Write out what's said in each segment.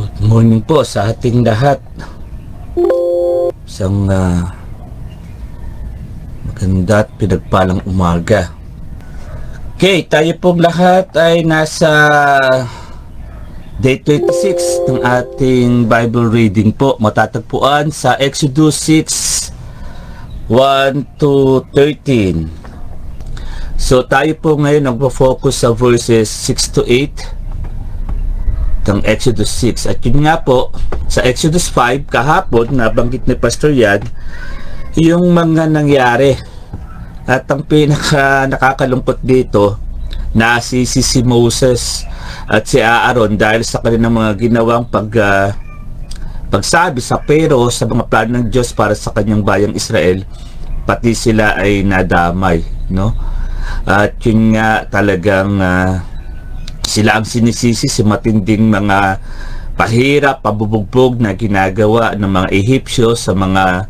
Good morning po sa ating lahat. Isang maganda at pinagpalang umaga. Okay, tayo pong lahat ay nasa day 26 ng ating Bible reading po. Matatagpuan sa Exodus 6, 1 to 13. So tayo po ngayon nagpo-focus sa verses 6 to 8 ng Exodus 6. At yun nga po, sa Exodus 5, kahapon, nabanggit ni Pastor Yan, yung mga nangyari. At ang pinaka nakakalungkot dito, nasisi si Moses at si Aaron dahil sa kanilang mga ginawang pagsabi sa pero sa mga plano ng Diyos para sa kanyang bayang Israel, pati sila ay nadamay, no? At yun nga talagang sila ang sinisisi sa matinding mga pahirap, pabubugbog na ginagawa ng mga Ehipsyo sa mga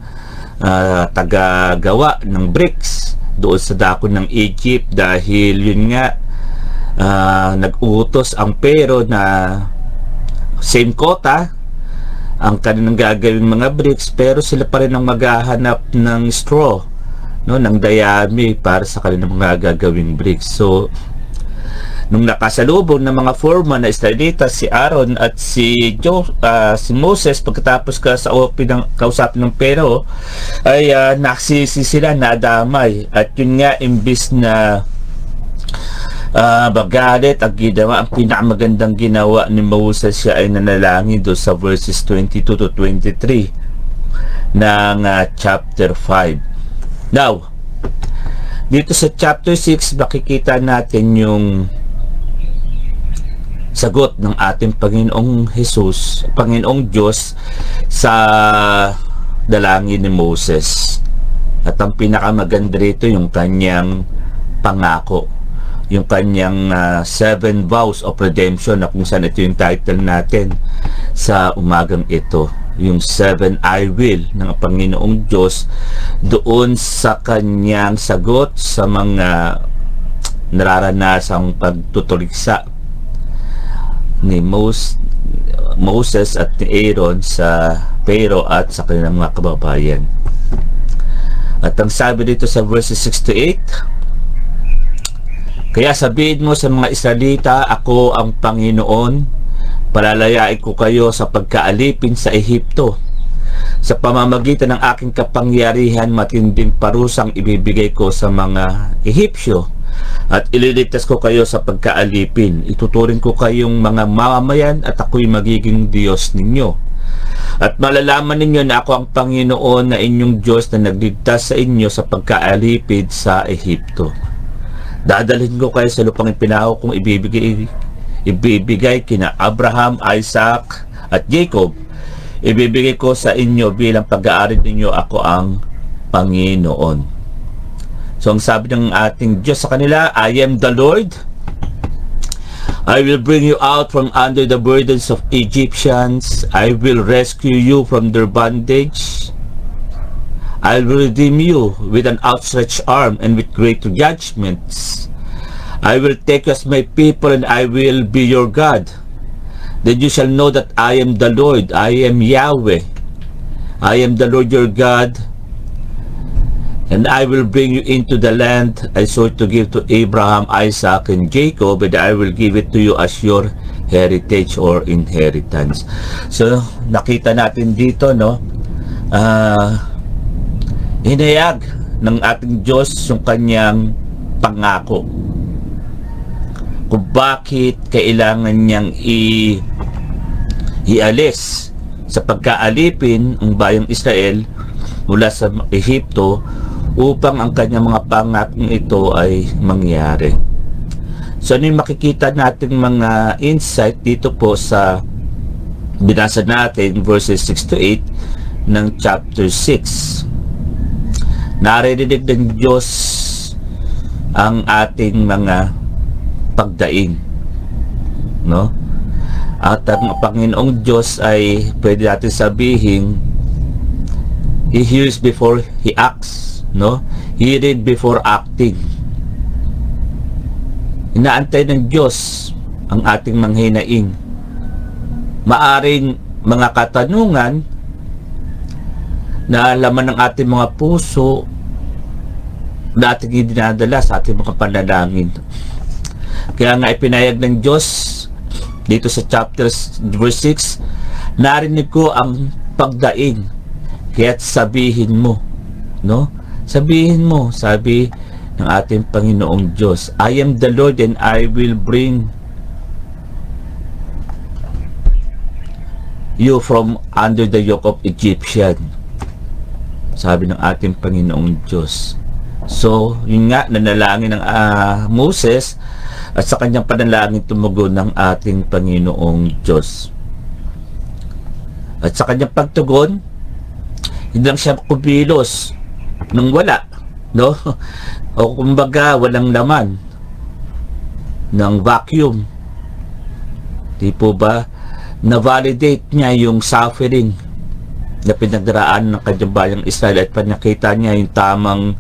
tagagawa ng bricks doon sa dako ng Egypt, dahil yun nga nag-utos ang pero na same quota ang kanilang gagawing mga bricks, pero sila pa rin ang maghahanap ng straw, no, ng dayami para sa kanilang mga gagawing bricks. So nung nakasalubong ng mga foreman na Israelita, si Aaron at si Moses, pagkatapos kausapin ng pero, ay naksisi sila, nadamay. At yun nga, imbis na magalit ang ginawa, ang pinakamagandang ginawa ni Moses, siya ay nanalangin doon sa verses 22 to 23 ng chapter 5. Now, dito sa chapter 6, makikita natin yung sagot ng ating Panginoong Panginoong Diyos sa dalangin ni Moses. At ang pinakamaganda rito yung kanyang pangako, yung kanyang 7 vows of redemption, na kung saan ito yung title natin sa umagang ito, yung 7 I will ng Panginoong Diyos doon sa kanyang sagot sa mga nararanasang pagtutuligsa ni Moses at ni Aaron sa pero at sa kanilang mga kababayan. At ang sabi dito sa verses 6 to 8, kaya sabihin mo sa mga Israelita, ako ang Panginoon, palalayain ko kayo sa pagkaalipin sa Ehipto. Sa pamamagitan ng aking kapangyarihan, matinding parusang ibibigay ko sa mga Ehipsyo, at ililigtas ko kayo sa pagkaalipin. Ituturing ko kayong mga mamamayan at ako'y magiging Diyos ninyo. At malalaman ninyo na ako ang Panginoon na inyong Diyos na nagligtas sa inyo sa pagkaalipid sa Ehipto. Dadalhin ko kayo sa lupang ipinako kong ibibigay kina Abraham, Isaac at Jacob. Ibibigay ko sa inyo bilang pag-aari ninyo. Ako ang Panginoon. So ang sabi ng ating Diyos sa kanila, I am the Lord. I will bring you out from under the burdens of Egyptians. I will rescue you from their bondage. I will redeem you with an outstretched arm and with great judgments. I will take you as my people, and I will be your God. Then you shall know that I am the Lord. I am Yahweh. I am the Lord your God. And I will bring you into the land I swore to give to Abraham, Isaac, and Jacob, and I will give it to you as your heritage or inheritance. So, nakita natin dito, no, hinayag ng ating Diyos yung kanyang pangako, kung bakit kailangan niyang ialis sa pagkaalipin ang bayang Israel mula sa Ehipto, upang ang kanyang mga pangakong ito ay mangyari. So ano yung makikita natin mga insight dito po sa binasa natin verses 6 to 8 ng chapter 6. Naririnig ng Diyos ang ating mga pagdaing, no? At ang Panginoong Diyos ay pwede natin sabihin, He hears before He acts, no? He read before acting. Inaantay ng Diyos ang ating manghinaing maaring mga katanungan na laman ng ating mga puso na ating dinadala sa ating mga panalangin. Kaya nga ipinayag ng Diyos dito sa chapter verse 6, narinig ko ang pagdaing, kaya't sabihin mo, no? Sabihin mo, sabi ng ating Panginoong Diyos, I am the Lord and I will bring you from under the yoke of Egyptian. Sabi ng ating Panginoong Diyos. So, yun nga, nanalangin ng Moses at sa kanyang panalangin tumugon ng ating Panginoong Diyos. At sa kanyang pagtugon, hindi lang siya kumilos nang wala, no? O kumbaga, walang laman ng vacuum. Di po ba? Na-validate niya yung suffering na pinagdaraan ng kanyang bayang Israel at pinakita niya yung tamang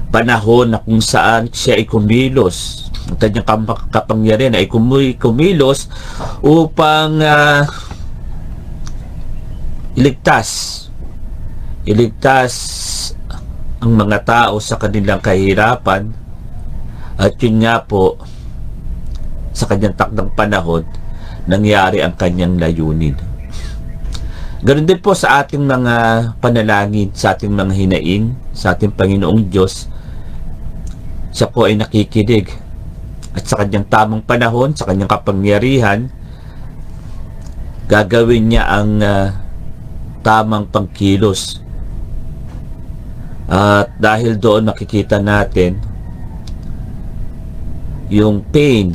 panahon na kung saan siya ay kumilos. Ang kanyang kapangyarihan ay kumilos upang iligtas ang mga tao sa kanilang kahirapan. At yun nga po, sa kanyang takdang panahon, nangyari ang kanyang layunin. Ganoon din po sa ating mga panalangin, sa ating mga hinaing, sa ating Panginoong Diyos. Siya po ay nakikinig at sa kanyang tamang panahon, sa kanyang kapangyarihan, gagawin niya ang tamang pangkilos. At dahil doon makikita natin yung pain,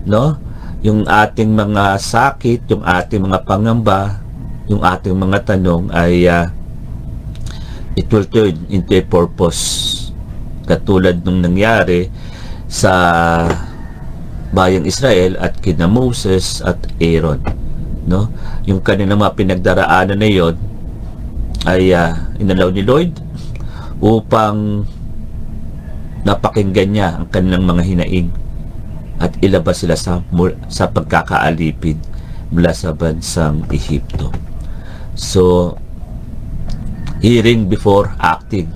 no? Yung ating mga sakit, yung ating mga pangamba, yung ating mga tanong ay it will turn into a purpose, katulad nung nangyari sa bayang Israel at kina Moses at Aaron, no? Yung kanilang mga pinagdaraanan na yon ay inalaw ni Lord upang napakinggan niya ang kanilang mga hinaing at ilabas sila sa pagkakaalipin mula sa bansang Ehipto. So, hearing before acting.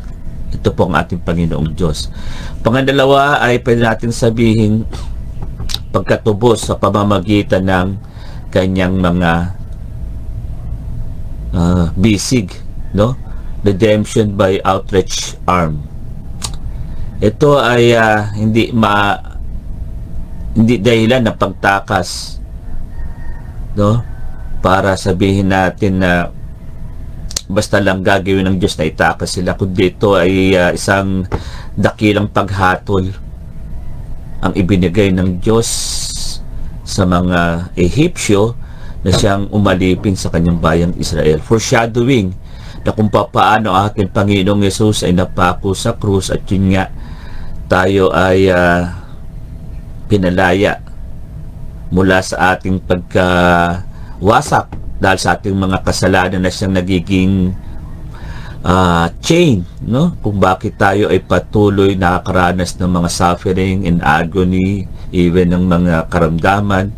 Ito po ang ating Panginoong Diyos. Pangalawa ay pwede natin sabihin pagkatubos sa pamamagitan ng kanyang mga bisig, no? Redemption by outstretched arm. Ito ay hindi dahilan ng pagtakas, no? Para sabihin natin na basta lang gagawin ng Diyos na itakas sila, kundi ito ay isang dakilang paghatol ang ibinigay ng Diyos sa mga Ehipsyo na siyang umalipin sa kanyang bayang Israel, foreshadowing na kung paano ating Panginoong Yesus ay napako sa krus at yun nga tayo ay pinalaya mula sa ating pagkawasak dahil sa ating mga kasalanan na siyang nagiging chain, no? Kung bakit tayo ay patuloy nakakaranas ng mga suffering and agony, even ng mga karamdaman,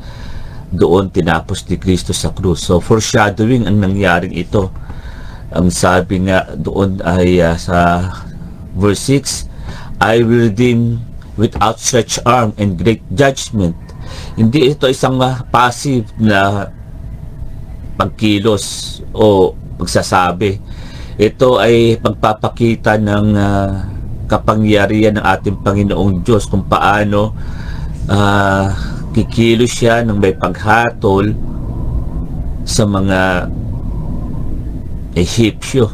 doon tinapos ni Kristo sa krus. So foreshadowing ang nangyaring ito. Ang sabi nga doon ay sa verse 6, I will redeem with outstretched arm and great judgment. Hindi ito isang passive na pagkilos o pagsasabi. Ito ay pagpapakita ng kapangyarihan ng ating Panginoong Diyos kung paano kikilos siya ng may paghatol sa mga Ehipsyo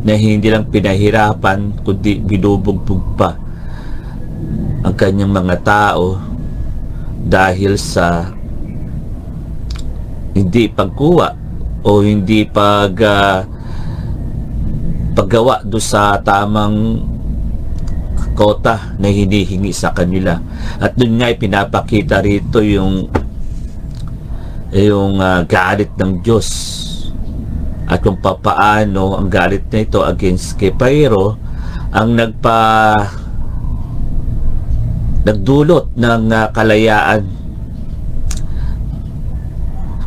na hindi lang pinahirapan kundi binubugbog pa ang kanyang mga tao dahil sa hindi pagkuha o hindi paggawa do sa tamang kota na hinihingi sa kanila. At doon nga pinapakita rito yung galit ng Diyos at kung papaano ang galit na ito against kay Pharaoh ang nagdulot ng kalayaan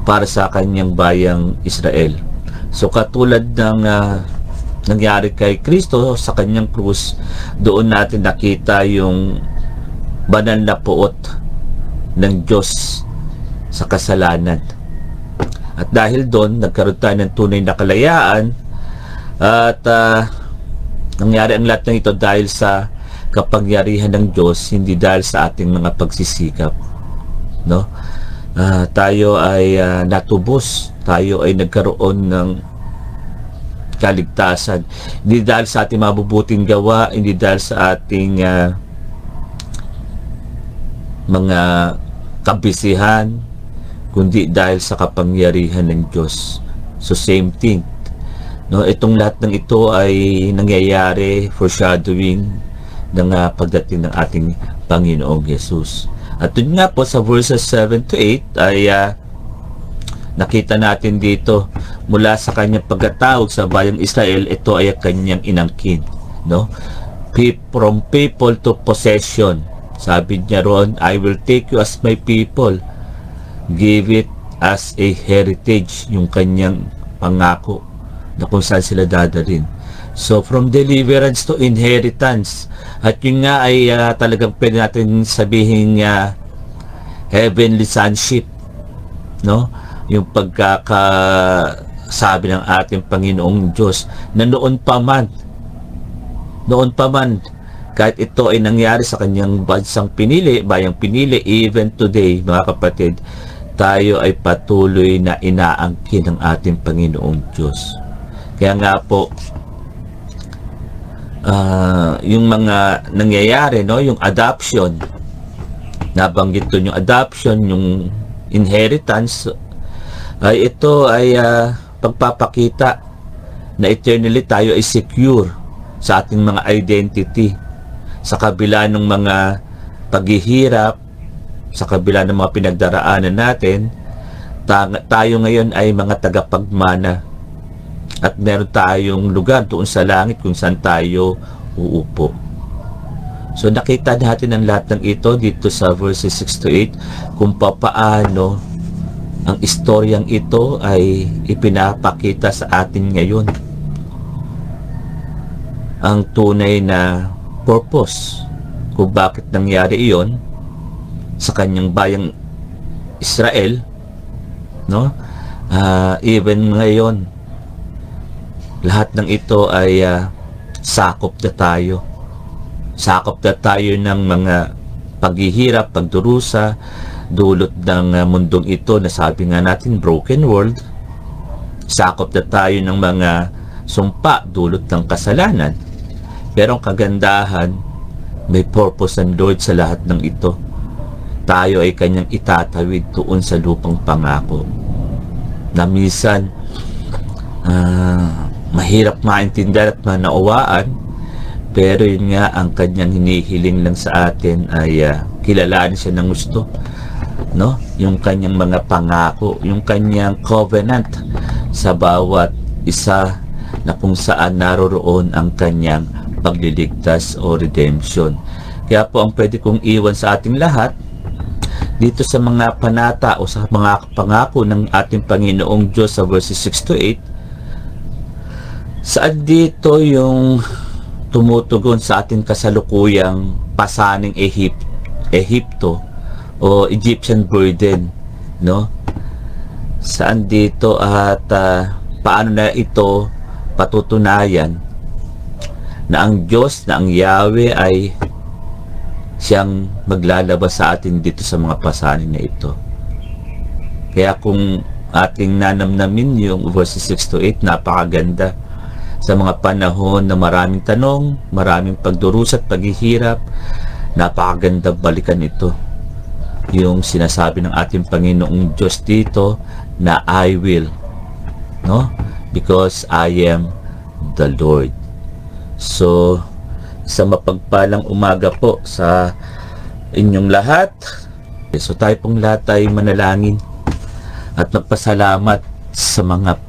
para sa kanyang bayang Israel. So katulad ng nangyari kay Kristo sa kanyang krus, doon natin nakita yung banal na puot ng Diyos sa kasalanan. At dahil doon, nagkaroon tayo ng tunay na kalayaan at nangyari ang lahat ng ito dahil sa kapangyarihan ng Diyos, hindi dahil sa ating mga pagsisikap. No? Tayo ay natubos, tayo ay nagkaroon ng kaligtasan. Hindi dahil sa ating mabubuting gawa, hindi dahil sa ating mga kabisihan, kundi dahil sa kapangyarihan ng Diyos. So same thing. No, itong lahat ng ito ay nangyayari, foreshadowing ng pagdating ng ating Panginoong Jesus. At dun nga po sa verses 7 to 8 ay nakita natin dito mula sa kanyang pagkatawag sa bayang Israel, ito ay kanyang inangkin. No? From people to possession. Sabi niya roon, I will take you as my people. Give it as a heritage, yung kanyang pangako na kung saan sila dadalhin. So from deliverance to inheritance. At yun nga ay talagang pwede natin sabihin heavenly sonship, no? Yung pagkakasabi ng ating Panginoong Diyos na noon pa man, kahit ito ay nangyari sa kanyang bansang pinili, bayang pinili, even today, mga kapatid, tayo ay patuloy na inaangkin ng ating Panginoong Diyos. Kaya nga po, yung mga nangyayari, no, yung adoption, nabanggit doon yung adoption, yung inheritance, ay ito ay pagpapakita na eternally tayo ay secure sa ating mga identity, sa kabila ng mga paghihirap, sa kabila ng mga pinagdaraanan natin. Tayo ngayon ay mga tagapagmana at meron tayong lugar doon sa langit kung saan tayo uupo. So nakita natin ang lahat ng ito dito sa verses 6 to 8, kung papaano ang istoryang ito ay ipinapakita sa atin ngayon ang tunay na purpose kung bakit nangyari iyon sa kanyang bayang Israel, no? Even ngayon, lahat ng ito ay sakop na tayo. Sakop na tayo ng mga paghihirap, pagdurusa, dulot ng mundong ito na sabi nga natin, broken world. Sakop na tayo ng mga sumpa, dulot ng kasalanan. Pero ang kagandahan, may purpose ng Lord sa lahat ng ito. Tayo ay kanyang itatawid doon sa lupang pangako na minsan mahirap maintindihan at manaunawaan, pero yun nga ang kanyang hinihiling lang sa atin ay kilalanin siya ng gusto, no? Yung kanyang mga pangako, yung kanyang covenant sa bawat isa na kung saan naroroon ang kanyang pagliligtas o redemption. Kaya po ang pwede kong iwan sa ating lahat dito sa mga panata o sa mga pangako ng ating Panginoong Diyos sa verses 6 to 8, saan dito yung tumutugon sa ating kasalukuyang pasaning Ehipto o Egyptian burden, no? Saan dito at paano na ito patutunayan na ang Diyos, na ang Yahweh ay siyang maglalabas sa atin dito sa mga pasanin na ito. Kaya kung ating nanamnamin yung verses 6 to 8, napakaganda. Sa mga panahon na maraming tanong, maraming pagdurusa at paghihirap, napakaganda balikan ito. Yung sinasabi ng ating Panginoong Diyos dito na I will, no? Because I am the Lord. So, sa mapagpalang umaga po sa inyong lahat. So tayo pong lahat ay manalangin at magpasalamat sa mga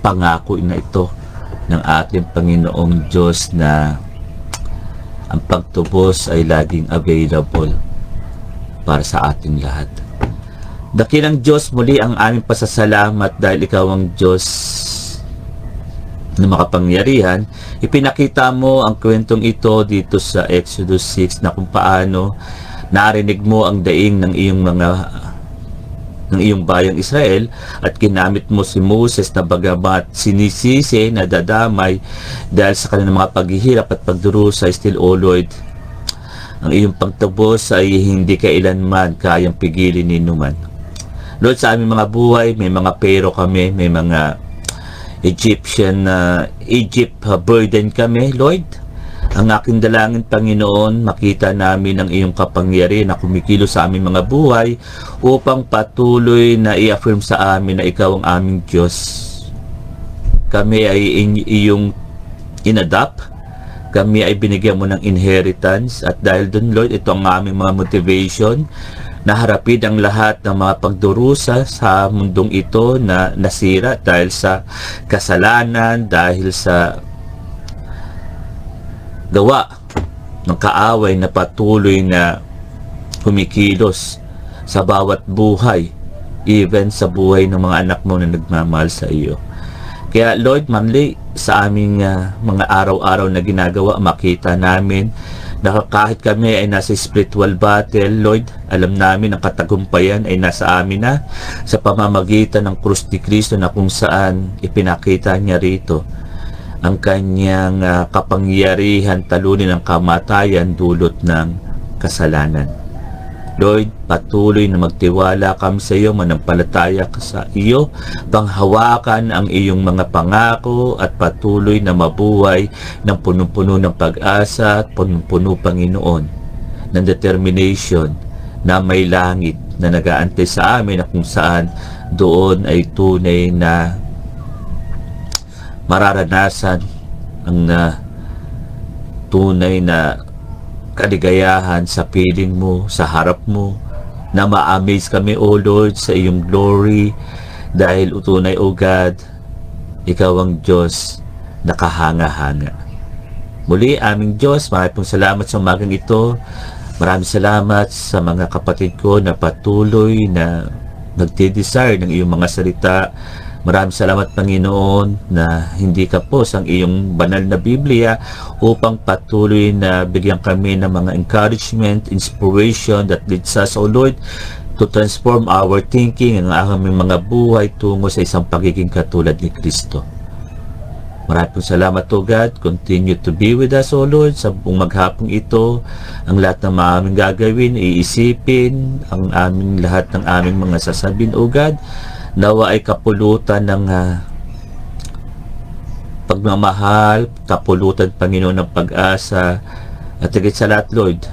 pangako na ito ng ating Panginoong Diyos na ang pagtubos ay laging available para sa ating lahat. Dakilang Diyos, muli ang aming pasasalamat dahil ikaw ang Diyos na makapangyarihan. Ipinakita mo ang kwentong ito dito sa Exodus 6 na kung paano narinig mo ang daing ng iyong bayang Israel at ginamit mo si Moses na bagamat sinisisi na dadamay dahil sa kanilang mga paghihirap at pagdurusa, still, O Lord, ang iyong pagtubos ay hindi kailanman kayang pigilin ni numan. Lord, sa aming mga buhay, may mga pero kami, may mga Egypt burden kami, Lord. Ang aking dalangin, Panginoon, makita namin ang iyong kapangyarihan na kumikilo sa aming mga buhay upang patuloy na i-affirm sa amin na ikaw ang aming Diyos. Kami ay iyong inadapt. Kami ay binigyan mo ng inheritance at dahil dun, Lord, ito ang aming mga motivation na harapin ang lahat ng mga pagdurusa sa mundong ito na nasira dahil sa kasalanan, dahil sa gawa ng kaaway na patuloy na humikilos sa bawat buhay, even sa buhay ng mga anak mo na nagmamahal sa iyo. Kaya Lord, manli sa aming mga araw-araw na ginagawa, makita namin na kahit kami ay nasa spiritual battle, Lord, alam namin ang katagumpayan ay nasa amin na sa pamamagitan ng krus ni Kristo na kung saan ipinakita niya rito ang kanyang kapangyarihan talunin ang kamatayan dulot ng kasalanan. Lord, patuloy na magtiwala kami sa iyo, manampalataya ka sa iyo, panghawakan ang iyong mga pangako at patuloy na mabuhay ng punong-puno ng pag-asa at punong-puno, Panginoon, ng determination na may langit na nag-aantay sa amin na kung saan doon ay tunay na mararanasan ang tunay na kaligayahan sa piling mo, sa harap mo, na ma-amaze kami, O Lord, sa iyong glory dahil utunay, O God, ikaw ang Diyos na kahanga-hanga. Muli, aming Diyos, maraming salamat sa umagang ito. Maraming salamat sa mga kapatid ko na patuloy na nagdi-desire ng iyong mga salita. Maraming salamat, Panginoon, na hindi ka po ang iyong banal na Biblia upang patuloy na bigyan kami ng mga encouragement, inspiration that leads us, O Lord, to transform our thinking, ang aming mga buhay tungo sa isang pagiging katulad ni Kristo. Maraming salamat, O God. Continue to be with us, O Lord, sa buong maghapong ito. Ang lahat ng mga aming gagawin, iisipin, ang aming lahat ng aming mga sasabihin, O God, nawa ay kapulutan ng pagmamahal, kapulutan, Panginoon, ng pag-asa, at higit sa lahat, Lord,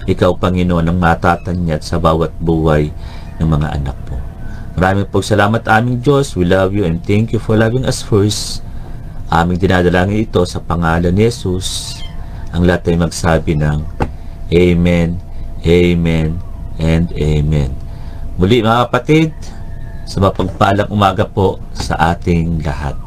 ikaw, Panginoon, ang matatanyag sa bawat buhay ng mga anak mo. Maraming salamat, aming Diyos. We love you and thank you for loving us first. Aming dinadalangin ito sa pangalan ni Jesus. Ang lahat ay magsabi ng Amen, Amen, and Amen. Muli, mga kapatid, sa mapagpalang umaga po sa ating lahat.